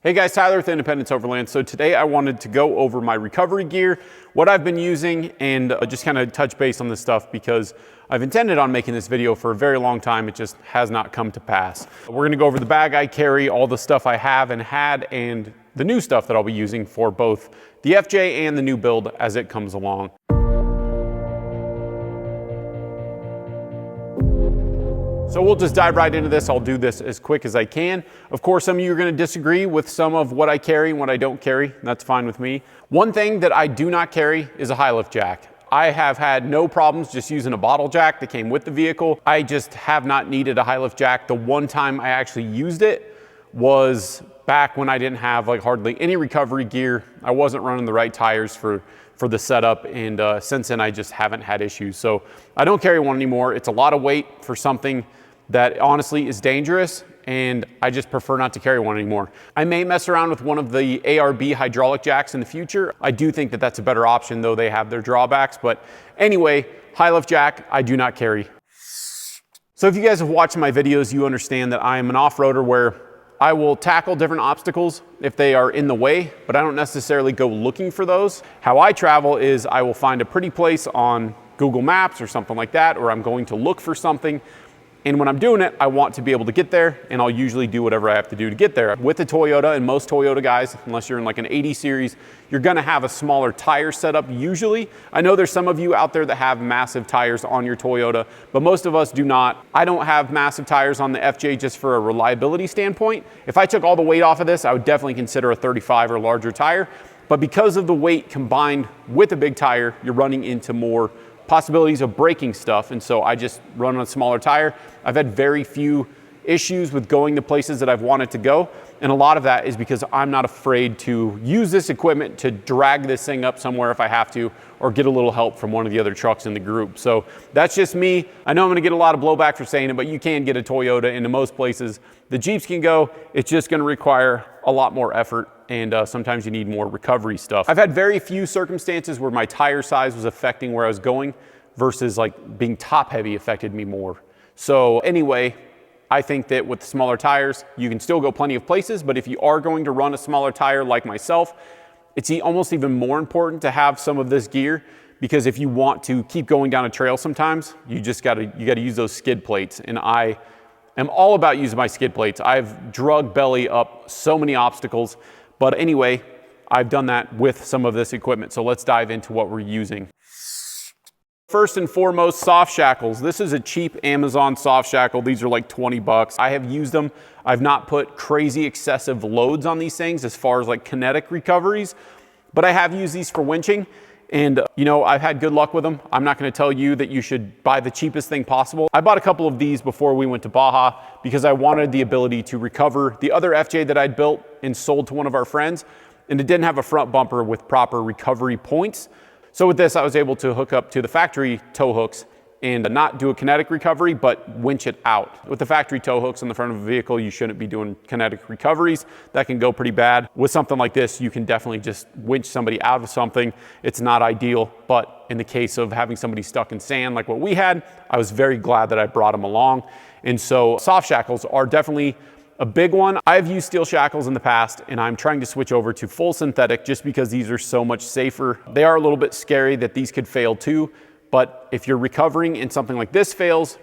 Hey guys, Tyler with Independence Overland. So today I wanted to go over my recovery gear, what I've been using, and just kind of touch base on this stuff because I've intended on making this video for a very long time. It just has not come to pass. We're gonna go over the bag I carry, all the stuff I have and had, and the new stuff that I'll be using for both the FJ and the new build as it comes along. So we'll just dive right into this. I'll do this as quick as I can. Of course, some of you are going to disagree with some of what I carry and what I don't carry. That's fine with me. One thing that I do not carry is a high lift jack. I have had no problems just using a bottle jack that came with the vehicle. I just have not needed a high lift jack. The one time I actually used it was back when I didn't have like hardly any recovery gear. I wasn't running the right tires for the setup, and since then I just haven't had issues. So I don't carry one anymore. It's a lot of weight for something that honestly is dangerous, and I just prefer not to carry one anymore. I may mess around with one of the ARB hydraulic jacks in the future. I do think that that's a better option, though they have their drawbacks. But anyway, high lift jack, I do not carry. So if you guys have watched my videos, you understand that I am an off-roader where I will tackle different obstacles if they are in the way, but I don't necessarily go looking for those. How I travel is I will find a pretty place on Google Maps or something like that, or I'm going to look for something. And when I'm doing it, I want to be able to get there, and I'll usually do whatever I have to do to get there. With the Toyota, and most Toyota guys, unless you're in like an 80 series, you're gonna have a smaller tire setup usually. I know there's some of you out there that have massive tires on your Toyota, but most of us do not. I don't have massive tires on the FJ just for a reliability standpoint. If I took all the weight off of this, I would definitely consider a 35 or larger tire. But because of the weight combined with a big tire, you're running into more possibilities of breaking stuff, and so I just run on a smaller tire. I've had very few issues with going to places that I've wanted to go, and a lot of that is because I'm not afraid to use this equipment to drag this thing up somewhere if I have to, or get a little help from one of the other trucks in the group. So that's just me. I know I'm gonna get a lot of blowback for saying it, but you can get a Toyota into most places. The Jeeps can go. It's just gonna require a lot more effort, and sometimes you need more recovery stuff. I've had very few circumstances where my tire size was affecting where I was going versus like being top heavy affected me more. So anyway, I think that with smaller tires, you can still go plenty of places, but if you are going to run a smaller tire like myself, it's almost even more important to have some of this gear, because if you want to keep going down a trail sometimes, you gotta use those skid plates, and I am all about using my skid plates. I've drug belly up so many obstacles, but anyway, I've done that with some of this equipment. So let's dive into what we're using. First and foremost, soft shackles. This is a cheap Amazon soft shackle. These are like 20 bucks. I have used them. I've not put crazy excessive loads on these things as far as like kinetic recoveries, but I have used these for winching, and you know, I've had good luck with them. I'm not gonna tell you that you should buy the cheapest thing possible. I bought a couple of these before we went to Baja because I wanted the ability to recover the other FJ that I'd built and sold to one of our friends, and it didn't have a front bumper with proper recovery points. So with this, I was able to hook up to the factory tow hooks and not do a kinetic recovery, but winch it out. With the factory tow hooks on the front of a vehicle, you shouldn't be doing kinetic recoveries. That can go pretty bad. With something like this, you can definitely just winch somebody out of something. It's not ideal, but in the case of having somebody stuck in sand like what we had, I was very glad that I brought them along. And so soft shackles are definitely a big one. I've used steel shackles in the past, and I'm trying to switch over to full synthetic just because these are so much safer. They are a little bit scary that these could fail too, but if you're recovering and something like this fails,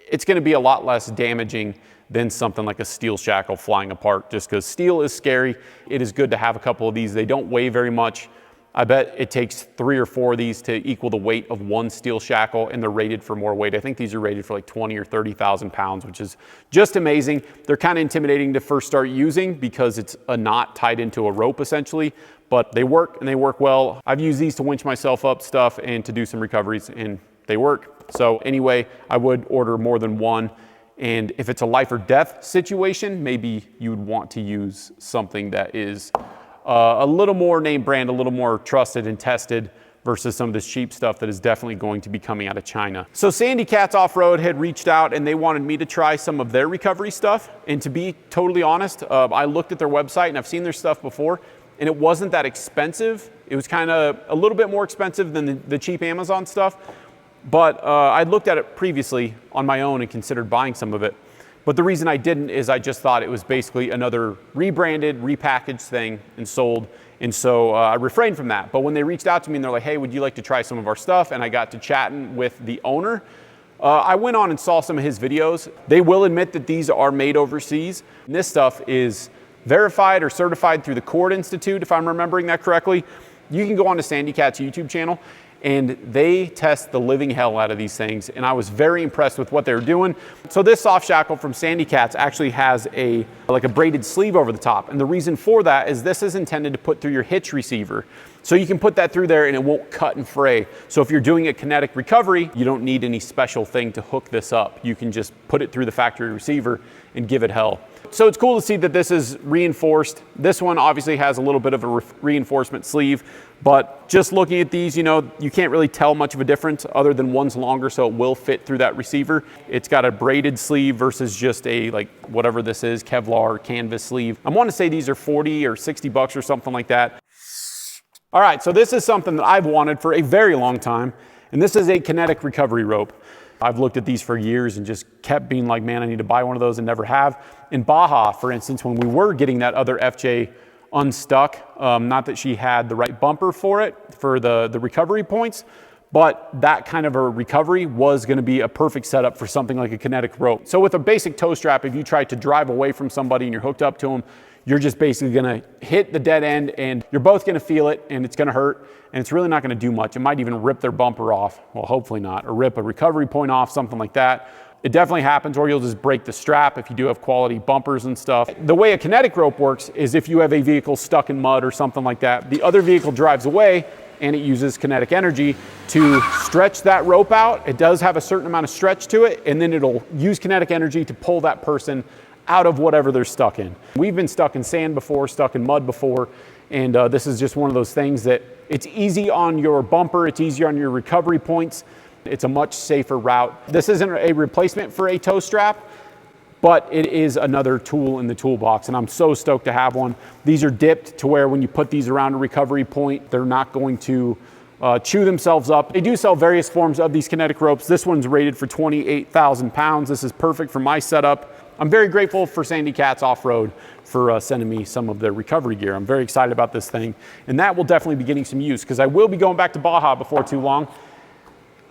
it's gonna be a lot less damaging than something like a steel shackle flying apart, just because steel is scary. It is good to have a couple of these. They don't weigh very much. I bet it takes 3 or 4 of these to equal the weight of one steel shackle, and they're rated for more weight. I think these are rated for like 20 or 30,000 pounds, which is just amazing. They're kind of intimidating to first start using because it's a knot tied into a rope essentially, but they work, and they work well. I've used these to winch myself up stuff and to do some recoveries, and they work. So anyway, I would order more than one. And if it's a life or death situation, maybe you would want to use something that is a little more name brand, a little more trusted and tested versus some of this cheap stuff that is definitely going to be coming out of China. So Sandy Cats Off-Road had reached out, and they wanted me to try some of their recovery stuff. And to be totally honest, I looked at their website and I've seen their stuff before, and it wasn't that expensive. It was kind of a little bit more expensive than the cheap Amazon stuff. But I'd looked at it previously on my own and considered buying some of it. But the reason I didn't is I just thought it was basically another rebranded, repackaged thing and sold. And so I refrained from that. But when they reached out to me and they're like, hey, would you like to try some of our stuff? And I got to chatting with the owner. I went on and saw some of his videos. They will admit that these are made overseas. And this stuff is verified or certified through the Cord Institute, if I'm remembering that correctly. You can go on to Sandy Cat's YouTube channel and they test the living hell out of these things. And I was very impressed with what they were doing. So this soft shackle from Sandy Cat's actually has like a braided sleeve over the top. And the reason for that is this is intended to put through your hitch receiver. So you can put that through there and it won't cut and fray. So if you're doing a kinetic recovery, you don't need any special thing to hook this up. You can just put it through the factory receiver and give it hell. So it's cool to see that this is reinforced. This one obviously has a little bit of a reinforcement sleeve, but just looking at these, you know, you can't really tell much of a difference other than one's longer, so it will fit through that receiver. It's got a braided sleeve versus just a, like, whatever this is, Kevlar canvas sleeve. I want to say these are 40 or 60 bucks or something like that. All right, so this is something that I've wanted for a very long time, and this is a kinetic recovery rope. I've looked at these for years and just kept being like, man, I need to buy one of those and never have. In Baja, for instance, when we were getting that other FJ unstuck, not that she had the right bumper for it, for the recovery points, but that kind of a recovery was going to be a perfect setup for something like a kinetic rope. So with a basic toe strap, if you try to drive away from somebody and you're hooked up to them, you're just basically going to hit the dead end and you're both going to feel it and it's going to hurt and it's really not going to do much. It might even rip their bumper off. Well, hopefully not, or rip a recovery point off, something like that. It definitely happens, or you'll just break the strap if you do have quality bumpers and stuff. The way a kinetic rope works is if you have a vehicle stuck in mud or something like that, the other vehicle drives away and it uses kinetic energy to stretch that rope out. It does have a certain amount of stretch to it, and then it'll use kinetic energy to pull that person out of whatever they're stuck in. We've been stuck in sand before, stuck in mud before, and this is just one of those things that it's easy on your bumper, it's easier on your recovery points. It's a much safer route. This isn't a replacement for a toe strap, but it is another tool in the toolbox, and I'm so stoked to have one. These are dipped to where when you put these around a recovery point, they're not going to chew themselves up. They do sell various forms of these kinetic ropes. This one's rated for 28,000 pounds. This is perfect for my setup. I'm very grateful for Sandy Cat's Off-Road for sending me some of their recovery gear. I'm very excited about this thing, and that will definitely be getting some use because I will be going back to Baja before too long,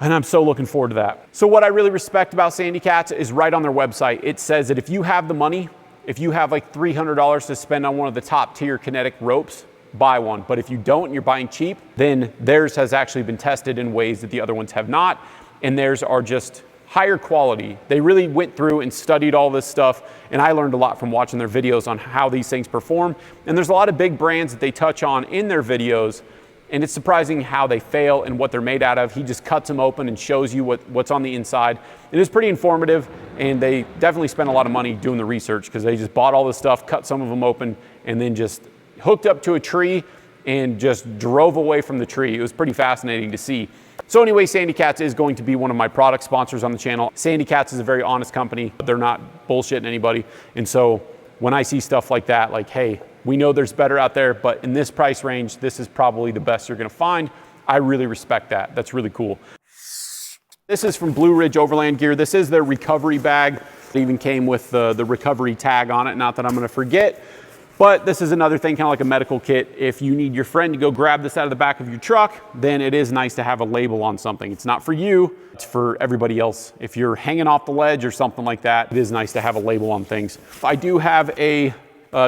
and I'm so looking forward to that. So what I really respect about Sandy Cat's is right on their website, it says that if you have the money, if you have like $300 to spend on one of the top tier kinetic ropes, buy one. But if you don't and you're buying cheap, then theirs has actually been tested in ways that the other ones have not, and theirs are just higher quality. They really went through and studied all this stuff, and I learned a lot from watching their videos on how these things perform. And there's a lot of big brands that they touch on in their videos, and it's surprising how they fail and what they're made out of. He just cuts them open and shows you what's on the inside. It is pretty informative, and they definitely spent a lot of money doing the research because they just bought all this stuff, cut some of them open, and then just hooked up to a tree and just drove away from the tree. It was pretty fascinating to see. So anyway, Sandy Cat's is going to be one of my product sponsors on the channel. Sandy Cat's is a very honest company. They're not bullshitting anybody. And so when I see stuff like that, like, hey, we know there's better out there, but in this price range, this is probably the best you're gonna find. I really respect that. That's really cool. This is from Blue Ridge Overland Gear. This is their recovery bag. It even came with the recovery tag on it, not that I'm gonna forget. But this is another thing, kind of like a medical kit. If you need your friend to go grab this out of the back of your truck, then it is nice to have a label on something. It's not for you, it's for everybody else. If you're hanging off the ledge or something like that, it is nice to have a label on things. I do have a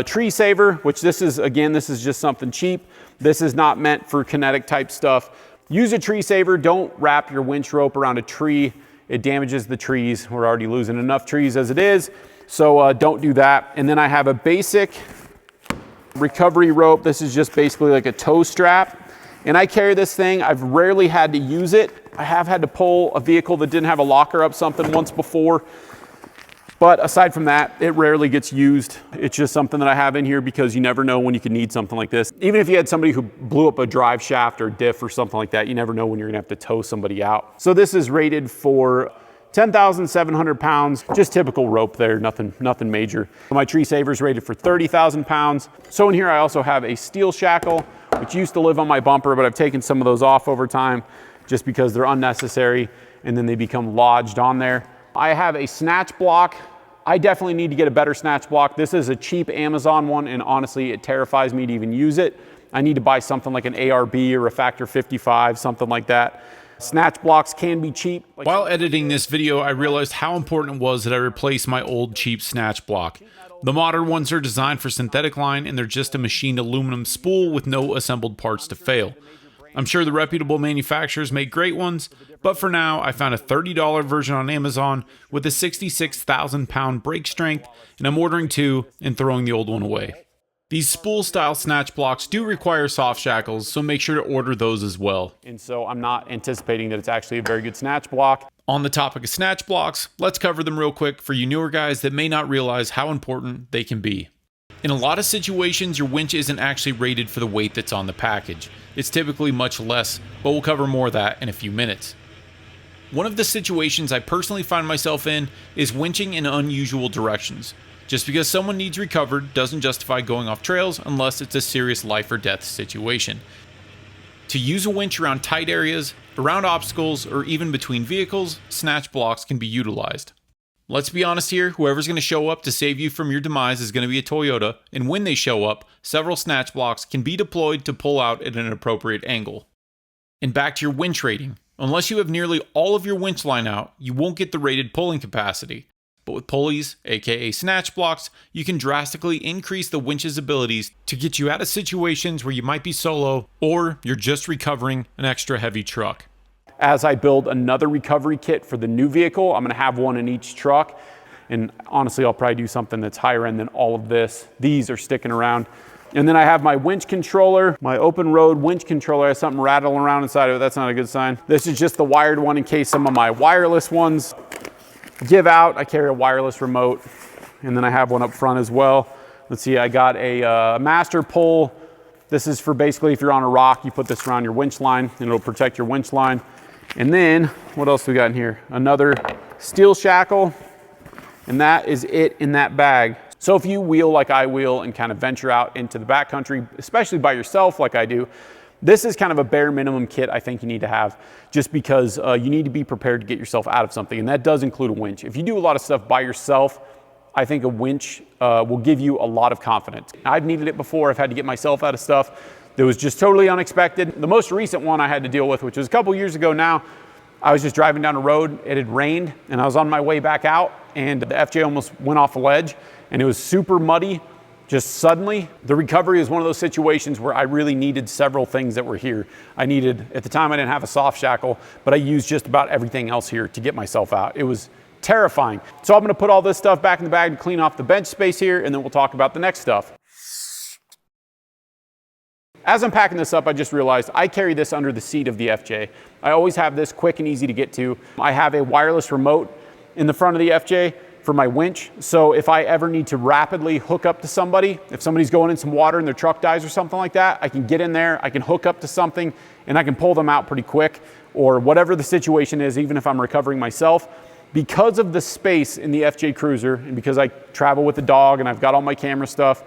tree saver, which this is, again, this is just something cheap. This is not meant for kinetic type stuff. Use a tree saver, don't wrap your winch rope around a tree. It damages the trees. We're already losing enough trees as it is, so don't do that. And then I have a basic recovery rope. This is just basically like a toe strap, and I carry this thing. I've rarely had to use it. I have had to pull a vehicle that didn't have a locker up something once before, but aside from that, it rarely gets used. It's just something that I have in here because you never know when you could need something like this. Even if you had somebody who blew up a drive shaft or diff or something like that, you never know when you're gonna have to tow somebody out. So this is rated for 10,700 pounds, just typical rope there, nothing major. My tree saver is rated for 30,000 pounds. So in here I also have a steel shackle, which used to live on my bumper, but I've taken some of those off over time just because they're unnecessary and then they become lodged on there. I have a snatch block I definitely need to get a better snatch block. This is a cheap Amazon one, and honestly, it terrifies me to even use it. I need to buy something like an ARB or a Factor 55, something like that. Snatch blocks can be cheap. While editing this video, I realized how important it was that I replace my old cheap snatch block. The modern ones are designed for synthetic line, and they're just a machined aluminum spool with no assembled parts to fail. I'm sure the reputable manufacturers make great ones, but for now, I found a $30 version on Amazon with a 66,000 pound brake strength, and I'm ordering two and throwing the old one away. These spool-style snatch blocks do require soft shackles, so make sure to order those as well. And so I'm not anticipating that it's actually a very good snatch block. On the topic of snatch blocks, let's cover them real quick for you newer guys that may not realize how important they can be. In a lot of situations, your winch isn't actually rated for the weight that's on the package. It's typically much less, but we'll cover more of that in a few minutes. One of the situations I personally find myself in is winching in unusual directions. Just because someone needs recovered doesn't justify going off trails unless it's a serious life or death situation. To use a winch around tight areas, around obstacles, or even between vehicles, snatch blocks can be utilized. Let's be honest here, whoever's going to show up to save you from your demise is going to be a Toyota, and when they show up, several snatch blocks can be deployed to pull out at an appropriate angle. And back to your winch rating. Unless you have nearly all of your winch line out, you won't get the rated pulling capacity. But with pulleys, aka snatch blocks, you can drastically increase the winch's abilities to get you out of situations where you might be solo or you're just recovering an extra heavy truck. As I build another recovery kit for the new vehicle, I'm gonna have one in each truck. And honestly, I'll probably do something that's higher end than all of this. These are sticking around. And then I have my winch controller, my open road winch controller has something rattling around inside of it. That's not a good sign. This is just the wired one in case some of my wireless ones give out. I carry a wireless remote, and then I have one up front as well. Let's see, I got a master pull. This is for basically if you're on a rock, you put this around your winch line and it'll protect your winch line. And then what else we got in here? Another steel shackle, and that is it in that bag. So if you wheel like I wheel and kind of venture out into the backcountry, especially by yourself like I do, this is kind of a bare minimum kit I think you need to have, just because you need to be prepared to get yourself out of something, and that does include a winch. If you do a lot of stuff by yourself, I think a winch will give you a lot of confidence. I've needed it before. I've had to get myself out of stuff that was just totally unexpected. The most recent one I had to deal with, which was a couple years ago now, I was just driving down a road, it had rained, and I was on my way back out, and the FJ almost went off a ledge, and it was super muddy. Just suddenly, the recovery is one of those situations where I really needed several things that were here. I needed, at the time I didn't have a soft shackle, but I used just about everything else here to get myself out. It was terrifying. So I'm gonna put all this stuff back in the bag to clean off the bench space here, and then we'll talk about the next stuff. As I'm packing this up, I just realized I carry this under the seat of the FJ. I always have this quick and easy to get to. I have a wireless remote in the front of the FJ for my winch. So if I ever need to rapidly hook up to somebody, if somebody's going in some water and their truck dies or something like that, I can get in there, I can hook up to something, and I can pull them out pretty quick, or whatever the situation is, even if I'm recovering myself. Because of the space in the FJ Cruiser, and because I travel with the dog and I've got all my camera stuff,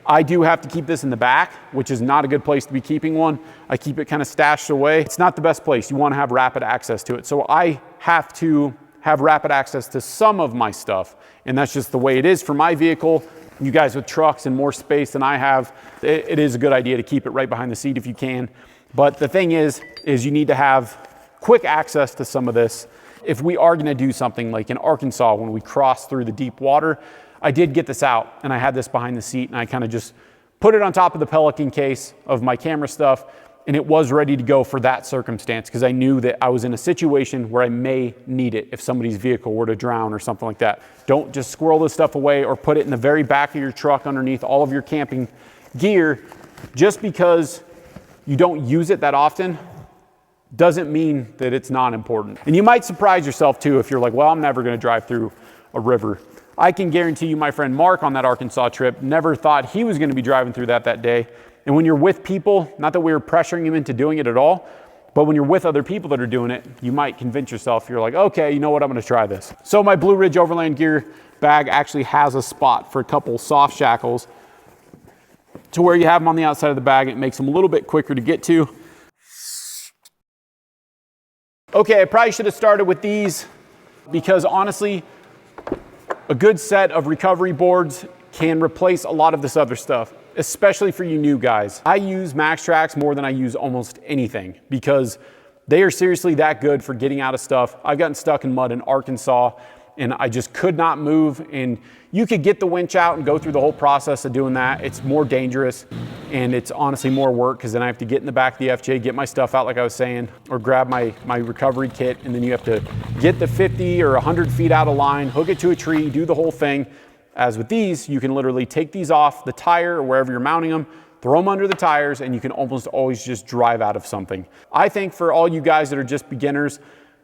I do have to keep this in the back, which is not a good place to be keeping one. I keep it kind of stashed away. It's not the best place. You want to have rapid access to it. So I have to have rapid access to some of my stuff, and that's just the way it is for my vehicle. You guys with trucks and more space than I have, it is a good idea to keep it right behind the seat if you can. But the thing is you need to have quick access to some of this. If we are going to do something like in Arkansas when we cross through the deep water, I did get this out and I had this behind the seat, and I kind of just put it on top of the Pelican case of my camera stuff, and it was ready to go for that circumstance because I knew that I was in a situation where I may need it if somebody's vehicle were to drown or something like that. Don't just squirrel this stuff away or put it in the very back of your truck underneath all of your camping gear. Just because you don't use it that often doesn't mean that it's not important. And you might surprise yourself too if you're like, well, I'm never going to drive through a river. I can guarantee you my friend Mark on that Arkansas trip never thought he was going to be driving through that day. And when you're with people, not that we were pressuring him into doing it at all, but when you're with other people that are doing it, you might convince yourself, you're like, okay, you know what, I'm going to try this. So my Blue Ridge Overland gear bag actually has a spot for a couple soft shackles to where you have them on the outside of the bag. It makes them a little bit quicker to get to. Okay, I probably should have started with these because honestly, A good set of recovery boards can replace a lot of this other stuff, especially for you new guys. I use MaxTrax more than I use almost anything because they are seriously that good for getting out of stuff. I've gotten stuck in mud in Arkansas and I just could not move, and you could get the winch out and go through the whole process of doing that. It's more dangerous and it's honestly more work because then I have to get in the back of the FJ, get my stuff out like I was saying, or grab my recovery kit, and then you have to get the 50 or 100 feet out of line, hook it to a tree, do the whole thing. As with these, you can literally take these off the tire or wherever you're mounting them, throw them under the tires, and you can almost always just drive out of something. I think for all you guys that are just beginners,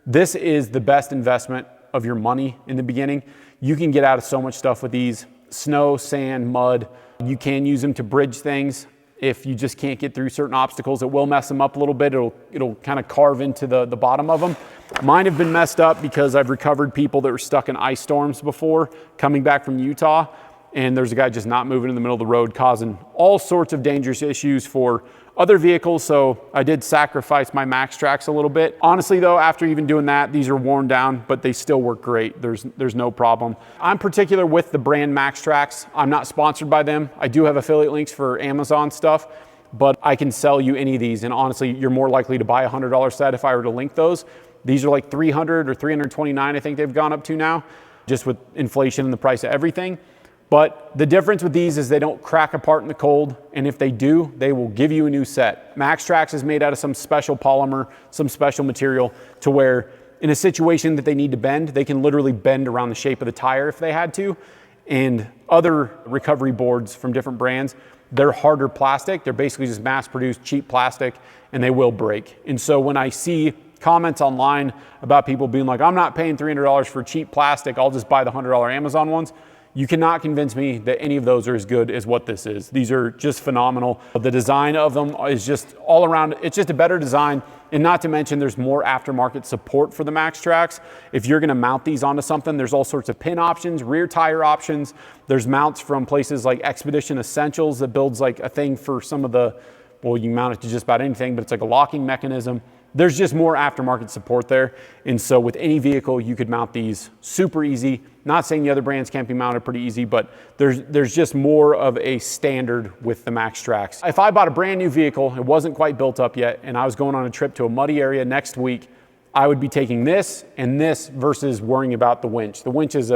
this is the best investment of your money in the beginning. You can get out of so much stuff with these: snow, sand, mud. You can use them to bridge things. If you just can't get through certain obstacles, it will mess them up a little bit. It'll kind of carve into the bottom of them. Mine have been messed up because I've recovered people that were stuck in ice storms before coming back from Utah. And there's a guy just not moving in the middle of the road, causing all sorts of dangerous issues for other vehicles. So I did sacrifice my MaxTrax a little bit. Honestly though, after even doing that, these are worn down, but they still work great. There's no problem. I'm particular with the brand MaxTrax. I'm not sponsored by them. I do have affiliate links for Amazon stuff, but I can sell you any of these. And honestly, you're more likely to buy a $100 set if I were to link those. These are like $300 or $329, I think they've gone up to now, just with inflation and the price of everything. But the difference with these is they don't crack apart in the cold, and if they do, they will give you a new set. MaxTrax is made out of some special polymer, some special material, to where in a situation that they need to bend, they can literally bend around the shape of the tire if they had to. And other recovery boards from different brands, they're harder plastic. They're basically just mass-produced cheap plastic, and they will break. And so when I see comments online about people being like, I'm not paying $300 for cheap plastic, I'll just buy the $100 Amazon ones, you cannot convince me that any of those are as good as what this is. These are just phenomenal. The design of them is just all around, it's just a better design. And not to mention there's more aftermarket support for the MaxTrax. If you're gonna mount these onto something, there's all sorts of pin options, rear tire options. There's mounts from places like Expedition Essentials that builds like a thing for some of the, well, you can mount it to just about anything, but it's like a locking mechanism. There's just more aftermarket support there. And so with any vehicle, you could mount these super easy. Not saying the other brands can't be mounted pretty easy, but there's just more of a standard with the MaxTrax. If I bought a brand new vehicle, it wasn't quite built up yet, and I was going on a trip to a muddy area next week, I would be taking this and this versus worrying about the winch. The winch is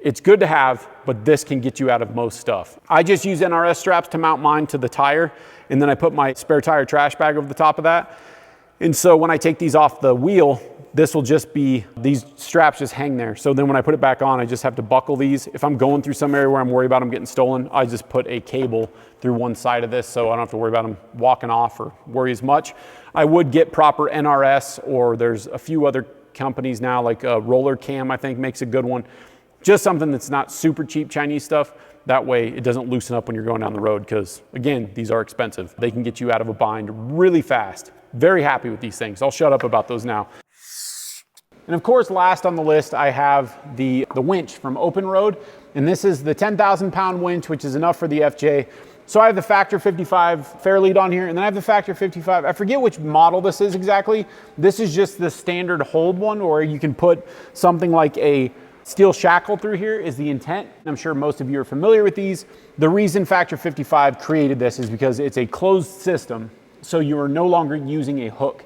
it's good to have, but this can get you out of most stuff. I just use NRS straps to mount mine to the tire, and then I put my spare tire trash bag over the top of that. And so when I take these off the wheel, this will just be, these straps just hang there. So then when I put it back on, I just have to buckle these. If I'm going through some area where I'm worried about them getting stolen, I just put a cable through one side of this so I don't have to worry about them walking off or worry as much. I would get proper NRS, or there's a few other companies now like Roller Cam, I think makes a good one. Just something that's not super cheap Chinese stuff. That way it doesn't loosen up when you're going down the road, because again, these are expensive. They can get you out of a bind really fast. Very happy with these things. I'll shut up about those now. And of course, last on the list, I have the winch from Open Road. And this is the 10,000 pound winch, which is enough for the FJ. So I have the Factor 55 Fairlead on here, and then I have the Factor 55. I forget which model this is exactly. This is just the standard hold one, where you can put something like a steel shackle through here is the intent. I'm sure most of you are familiar with these. The reason Factor 55 created this is because it's a closed system. So you are no longer using a hook,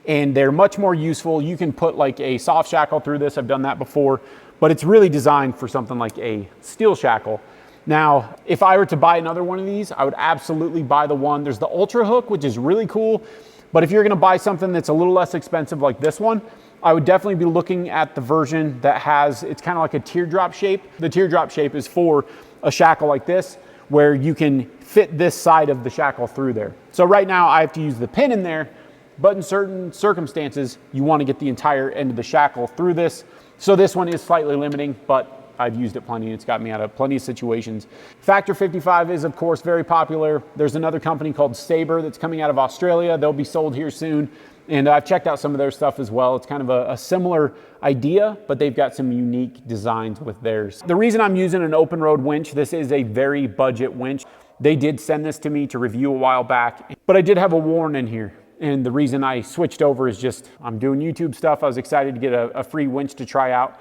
and they're much more useful. You can put like a soft shackle through this. I've done that before, but it's really designed for something like a steel shackle. Now, if I were to buy another one of these, I would absolutely buy the one. There's the Ultra Hook, which is really cool. But if you're gonna buy something that's a little less expensive like this one, I would definitely be looking at the version that has, it's kind of like a teardrop shape. The teardrop shape is for a shackle like this, where you can fit this side of the shackle through there. So right now I have to use the pin in there, but in certain circumstances, you want to get the entire end of the shackle through this. So this one is slightly limiting, but I've used it plenty. It's got me out of plenty of situations. Factor 55 is of course very popular. There's another company called Sabre that's coming out of Australia. They'll be sold here soon. And I've checked out some of their stuff as well. It's kind of a similar idea, but they've got some unique designs with theirs. The reason I'm using an Open Road winch, this is a very budget winch. They did send this to me to review a while back, but I did have a warn in here. And the reason I switched over is just, I'm doing YouTube stuff. I was excited to get a free winch to try out.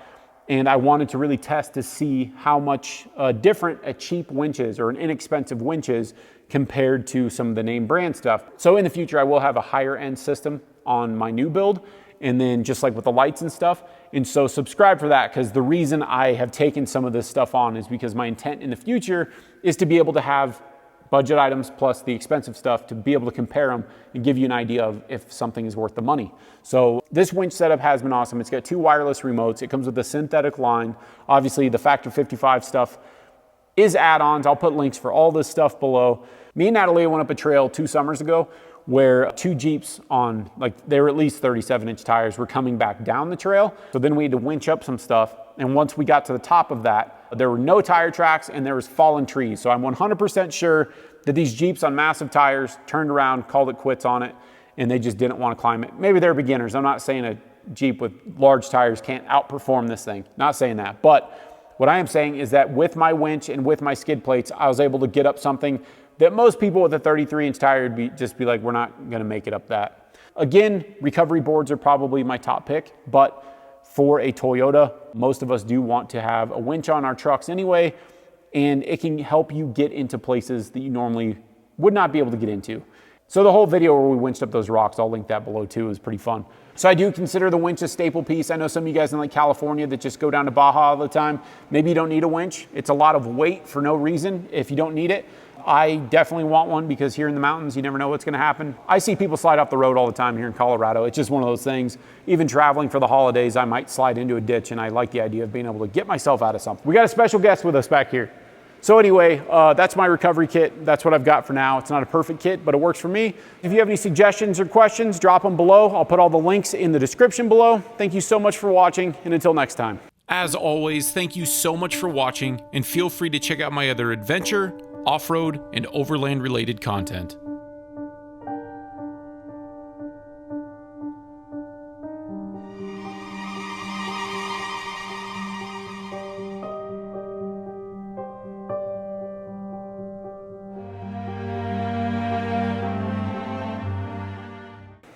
and I wanted to really test to see how much different a cheap winch is, or an inexpensive winch is, compared to some of the name brand stuff. So in the future, I will have a higher end system on my new build, and then just like with the lights and stuff. And so subscribe for that, because the reason I have taken some of this stuff on is because my intent in the future is to be able to have budget items plus the expensive stuff, to be able to compare them and give you an idea of if something is worth the money. So this winch setup has been awesome. It's got 2 wireless remotes. It comes with a synthetic line. Obviously the Factor 55 stuff is add-ons. I'll put links for all this stuff below. Me and Natalie went up a trail 2 summers ago where 2 Jeeps on, like, they were at least 37-inch tires, were coming back down the trail. So then we had to winch up some stuff. And once we got to the top of that, there were no tire tracks and there was fallen trees. So I'm 100% sure that these Jeeps on massive tires turned around, called it quits on it, and they just didn't want to climb it. Maybe they're beginners. I'm not saying a Jeep with large tires can't outperform this thing. Not saying that. But what I am saying is that with my winch and with my skid plates, I was able to get up something that most people with a 33-inch tire would just be like, we're not going to make it up that. Again, recovery boards are probably my top pick, but for a Toyota, most of us do want to have a winch on our trucks anyway, and it can help you get into places that you normally would not be able to get into. So the whole video where we winched up those rocks, I'll link that below too, is pretty fun. So I do consider the winch a staple piece. I know some of you guys in like California that just go down to Baja all the time. Maybe you don't need a winch. It's a lot of weight for no reason if you don't need it. I definitely want one, because here in the mountains, you never know what's gonna happen. I see people slide off the road all the time here in Colorado. It's just one of those things. Even traveling for the holidays, I might slide into a ditch, and I like the idea of being able to get myself out of something. We got a special guest with us back here. So anyway, that's my recovery kit. That's what I've got for now. It's not a perfect kit, but it works for me. If you have any suggestions or questions, drop them below. I'll put all the links in the description below. Thank you so much for watching, and until next time. As always, thank you so much for watching, and feel free to check out my other adventure, off-road, and overland related content.